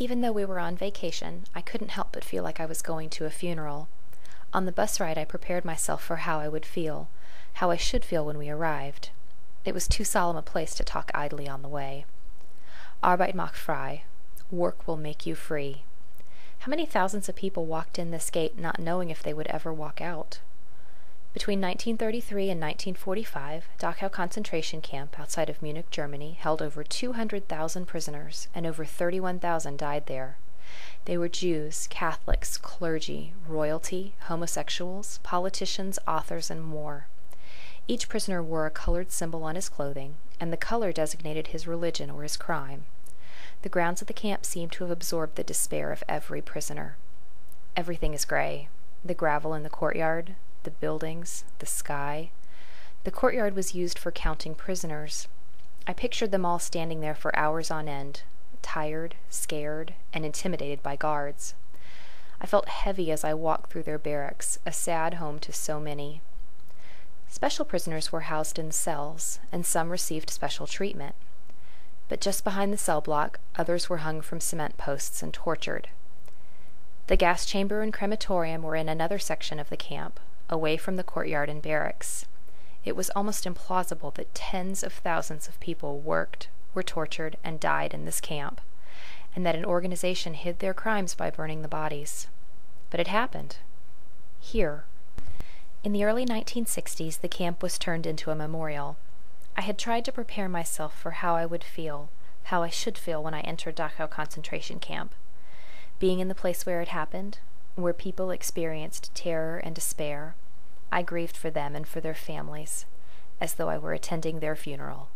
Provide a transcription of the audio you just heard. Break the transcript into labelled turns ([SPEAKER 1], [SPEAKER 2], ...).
[SPEAKER 1] Even though we were on vacation, I couldn't help but feel like I was going to a funeral. On the bus ride, I prepared myself for how I would feel, how I should feel when we arrived. It was too solemn a place to talk idly on the way. Arbeit macht frei. Work will make you free. How many thousands of people walked in this gate not knowing if they would ever walk out? Between 1933 and 1945, Dachau Concentration Camp outside of Munich, Germany, held over 200,000 prisoners, and over 31,000 died there. They were Jews, Catholics, clergy, royalty, homosexuals, politicians, authors, and more. Each prisoner wore a colored symbol on his clothing, and the color designated his religion or his crime. The grounds of the camp seemed to have absorbed the despair of every prisoner. Everything is gray. The gravel in the courtyard, the buildings, the sky. The courtyard was used for counting prisoners. I pictured them all standing there for hours on end, tired, scared, and intimidated by guards. I felt heavy as I walked through their barracks, a sad home to so many. Special prisoners were housed in cells, and some received special treatment. But just behind the cell block, others were hung from cement posts and tortured. The gas chamber and crematorium were in another section of the camp, away from the courtyard and barracks. It was almost implausible that tens of thousands of people worked, were tortured, and died in this camp, and that an organization hid their crimes by burning the bodies. But it happened. Here. In the early 1960s, the camp was turned into a memorial. I had tried to prepare myself for how I would feel, how I should feel when I entered Dachau Concentration Camp. Being in the place where it happened, where people experienced terror and despair, I grieved for them and for their families, as though I were attending their funeral.